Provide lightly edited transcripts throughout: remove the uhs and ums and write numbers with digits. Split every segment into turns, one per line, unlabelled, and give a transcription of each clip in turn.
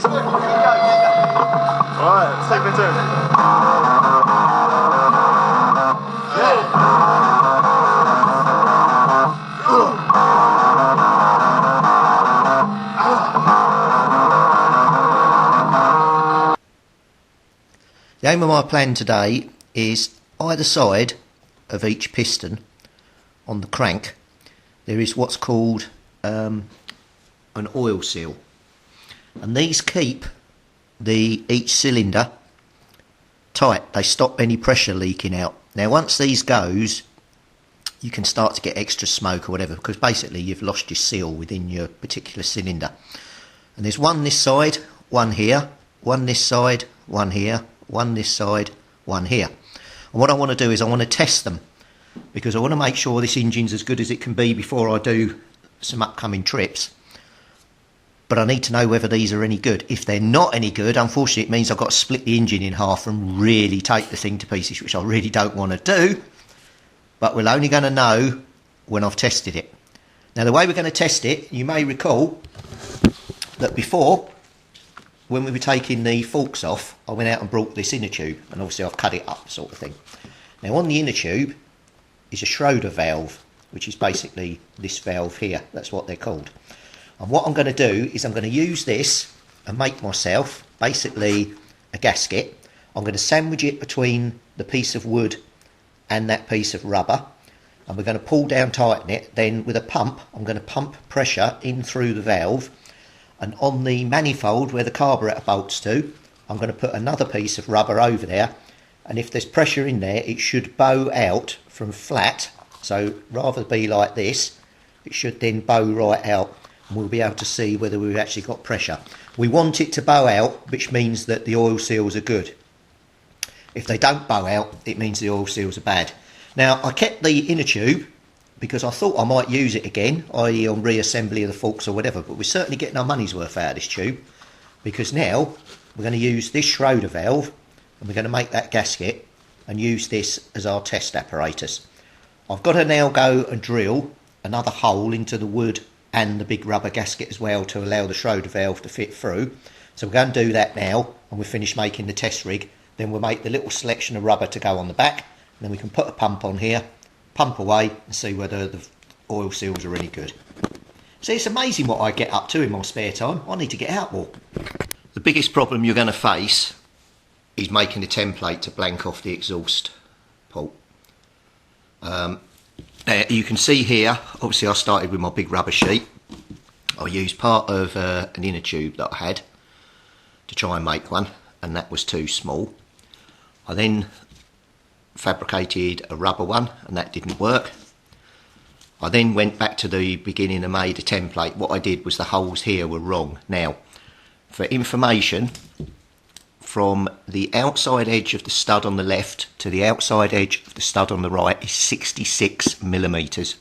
it's working. Keep going.
Alright, let's take my turn.
The aim of my plan today is either side of each piston on the crank there is what's called an oil seal, and these keep each cylinder tight. They stop any pressure leaking out. Now once these goes, you can start to get extra smoke or whatever, because basically you've lost your seal within your particular cylinder. And there's one this side, one here, one this side, one here, one this side, one here. And what I want to do is I want to test them, because I want to make sure this engine's as good as it can be before I do some upcoming trips. But I need to know whether these are any good. If they're not any good, unfortunately it means I've got to split the engine in half and really take the thing to pieces, which I really don't want to do. But we're only going to know when I've tested it. Now the way we're going to test it, you may recall that before, when we were taking the forks off, I went out and brought this inner tube, and obviously I've cut it up, sort of thing. Now on the inner tube is a Schroeder valve, which is basically this valve here. That's what they're called. And what I'm going to do is I'm going to use this and make myself basically a gasket. I'm going to sandwich it between the piece of wood and that piece of rubber, and we're going to pull down, tighten it. Then with a pump, I'm going to pump pressure in through the valve, and on the manifold where the carburetor bolts to, I'm going to put another piece of rubber over there, and if there's pressure in there, it should bow out from flat. So rather be like this, it should then bow right out, and we'll be able to see whether we've actually got pressure. We want it to bow out, which means that the oil seals are good. If they don't bow out, it means the oil seals are bad. Now I kept the inner tube because I thought I might use it again, i.e. on reassembly of the forks or whatever, but we're certainly getting our money's worth out of this tube, because now we're going to use this Schroeder valve and we're going to make that gasket and use this as our test apparatus. I've got to now go and drill another hole into the wood and the big rubber gasket as well to allow the Schroeder valve to fit through. So we're going to do that now, and we'll finish making the test rig. Then we'll make the little selection of rubber to go on the back, and then we can put a pump on here, pump away, and see whether the oil seals are any good. See, it's amazing what I get up to in my spare time. I need to get out more. The biggest problem you're going to face is making a template to blank off the exhaust port. Now you can see here, obviously I started with my big rubber sheet. I used part of an inner tube that I had to try and make one, and that was too small. I then fabricated a rubber one, and that didn't work. I then went back to the beginning and made a template. What I did was the holes here were wrong. Now, for information, from the outside edge of the stud on the left to the outside edge of the stud on the right is 66 millimeters.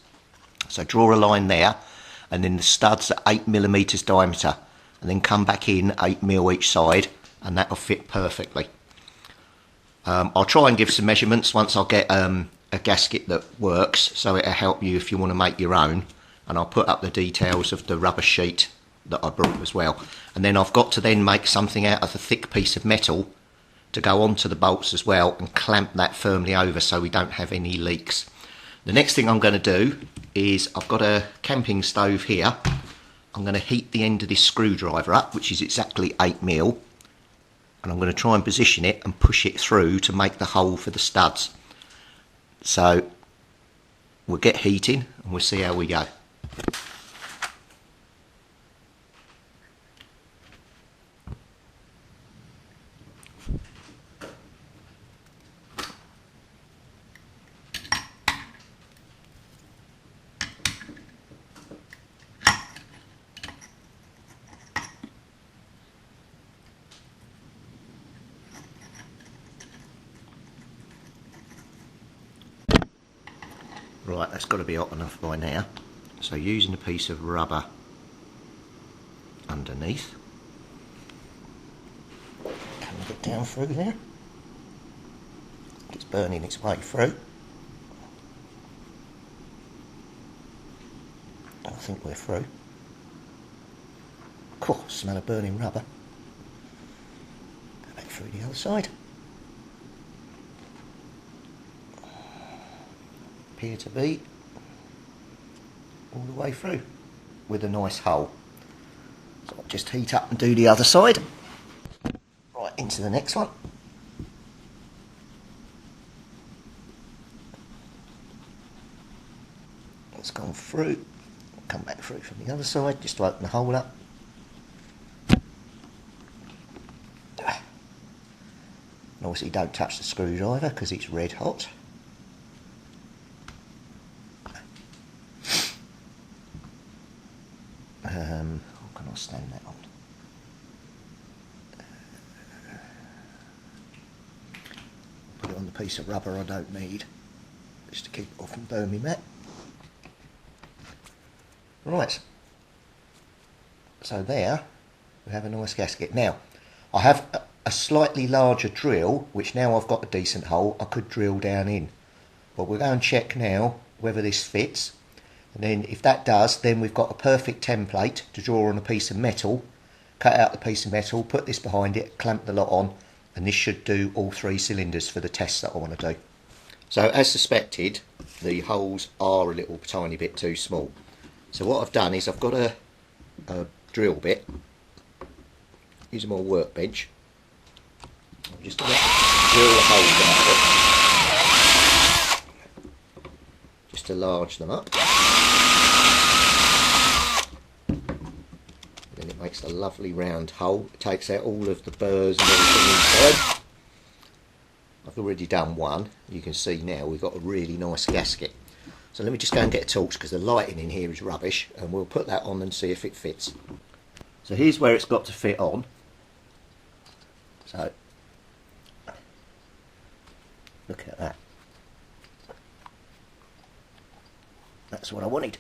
So draw a line there, and then the studs are 8 millimeters diameter, and then come back in 8 mil each side, and that'll fit perfectly. I'll try and give some measurements once I get a gasket that works, so it'll help you if you want to make your own, and I'll put up the details of the rubber sheet that I brought as well. And then I've got to then make something out of a thick piece of metal to go onto the bolts as well, and clamp that firmly over so we don't have any leaks. The next thing I'm going to do is, I've got a camping stove here. I'm going to heat the end of this screwdriver up, which is exactly 8 mil, and I'm going to try and position it and push it through to make the hole for the studs. So we'll get heating and we'll see how we go. Right, that's got to be hot enough by now. So using a piece of rubber underneath, can we get down through there? It's burning its way through. Don't think we're through. Cool, smell of burning rubber. through the other side. Appear to be all the way through with a nice hole. So I'll just heat up and do the other side. Right, into the next one. It's gone through. Come back through from the other side just to open the hole up. And obviously don't touch the screwdriver because it's red hot. How can I stand that on? Put it on the piece of rubber I don't need, just to keep it off and burn me mat. Right, so there we have a nice gasket. Now I have a slightly larger drill, which now I've got a decent hole, I could drill down in. But we'll go and check now whether this fits, and then if that does, then we've got a perfect template to draw on a piece of metal, cut out the piece of metal, put this behind it, clamp the lot on, and this should do all 3 cylinders for the test that I want to do. So as suspected, the holes are a little tiny bit too small. So what I've done is I've got a drill bit, using my workbench. I'm just going to drill the holes out of it, just to large them up. Then it makes a lovely round hole. It takes out all of the burrs and everything inside. I've already done one. You can see now we've got a really nice gasket. So let me just go and get a torch because the lighting in here is rubbish, and we'll put that on and see if it fits. So here's where it's got to fit on. So look at that. That's what I wanted.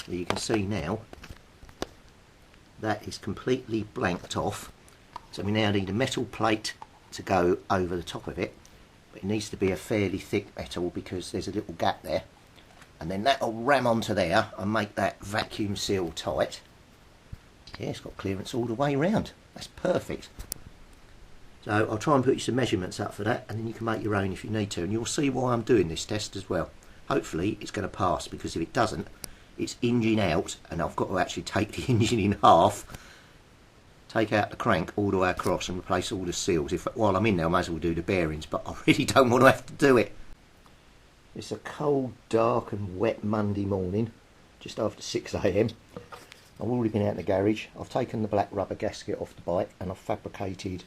So you can see now that is completely blanked off. So we now need a metal plate to go over the top of it. But it needs to be a fairly thick metal because there's a little gap there, and then that'll ram onto there and make that vacuum seal tight. Yeah, it's got clearance all the way round. That's perfect. So I'll try and put you some measurements up for that, and then you can make your own if you need to, and you'll see why I'm doing this test as well. Hopefully it's going to pass, because if it doesn't, it's engine out, and I've got to actually take the engine in half, take out the crank all the way across and replace all the seals. While I'm in there I might as well do the bearings, but I really don't want to have to do it. It's a cold, dark and wet Monday morning, just after 6 AM. I've already been out in the garage. I've taken the black rubber gasket off the bike and I've fabricated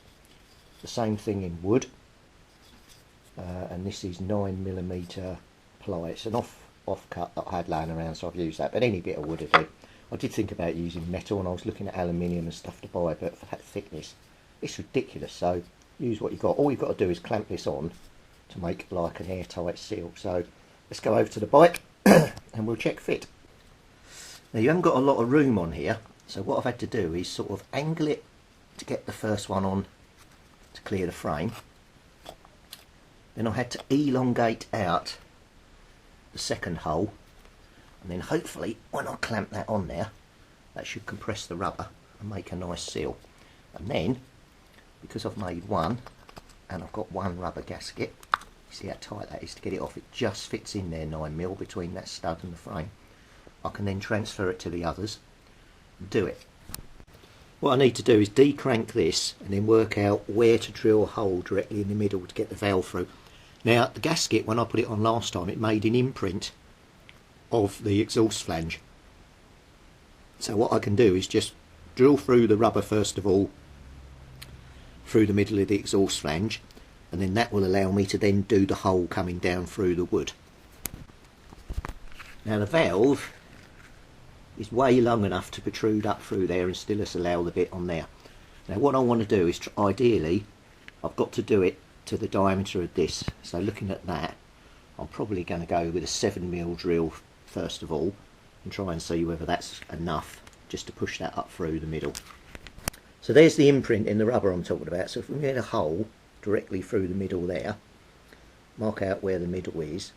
the same thing in wood. And this is 9mm ply. It's an off cut that I had laying around, so I've used that, but any bit of wood would do. I did think about using metal, and I was looking at aluminium and stuff to buy, but for that thickness it's ridiculous, so use what you've got. All you've got to do is clamp this on to make like an airtight seal. So let's go over to the bike and we'll check fit. Now you haven't got a lot of room on here, so what I've had to do is sort of angle it to get the first one on to clear the frame. Then I had to elongate out the second hole, and then hopefully when I clamp that on there, that should compress the rubber and make a nice seal. And then, because I've made one and I've got one rubber gasket, you see how tight that is to get it off, it just fits in there 9mm between that stud and the frame. I can then transfer it to the others and do it. What I need to do is decrank this and then work out where to drill a hole directly in the middle to get the valve through. Now the gasket, when I put it on last time, it made an imprint of the exhaust flange. So what I can do is just drill through the rubber first of all, through the middle of the exhaust flange, and then that will allow me to then do the hole coming down through the wood. Now the valve is way long enough to protrude up through there and still allow the bit on there. Now what I want to do is, ideally, I've got to do it to the diameter of this. So looking at that, I'm probably going to go with a 7mm drill first of all and try and see whether that's enough just to push that up through the middle. So there's the imprint in the rubber I'm talking about. So if we get a hole directly through the middle there, mark out where the middle is,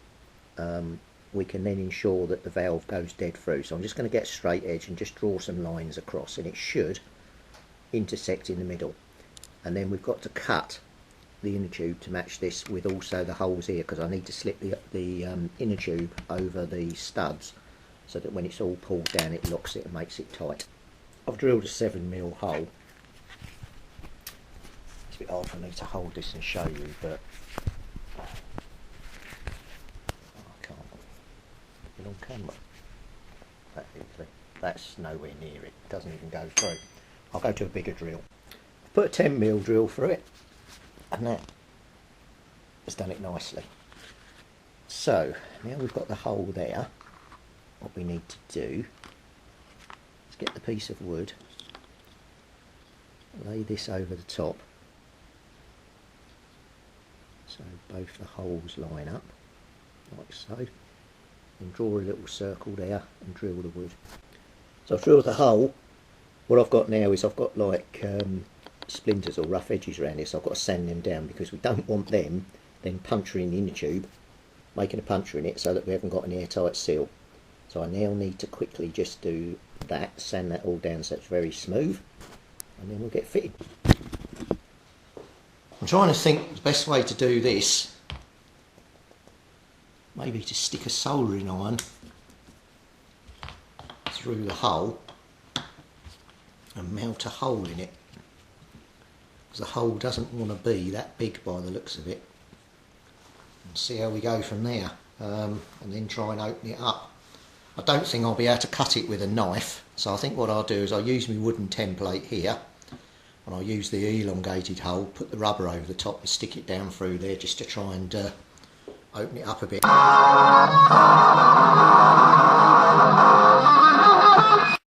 we can then ensure that the valve goes dead through. So I'm just going to get a straight edge and just draw some lines across, and it should intersect in the middle, and then we've got to cut the inner tube to match this with also the holes here, because I need to slip the inner tube over the studs so that when it's all pulled down it locks it and makes it tight. I've drilled a 7mm hole. It's a bit hard for me to hold this and show you, but I can't put it on camera that easily. That's nowhere near it, doesn't even go through. I'll go to a bigger drill. I've put a 10mm drill through it, and that has done it nicely. So now we've got the hole there, what we need to do is get the piece of wood, lay this over the top so both the holes line up like so, and draw a little circle there and drill the wood. So I've drilled the hole. What I've got now is I've got like splinters or rough edges around here, so I've got to sand them down because we don't want them then puncturing the inner tube, making a puncture in it so that we haven't got an airtight seal. So I now need to quickly just do that, sand that all down so it's very smooth, and then we'll get fitted. I'm trying to think the best way to do this, maybe to stick a soldering iron through the hole and mount a hole in it, because the hole doesn't want to be that big by the looks of it, and see how we go from there, and then try and open it up. I don't think I'll be able to cut it with a knife, so I think what I'll do is I'll use my wooden template here, and I'll use the elongated hole, put the rubber over the top and stick it down through there just to try and open it up a bit.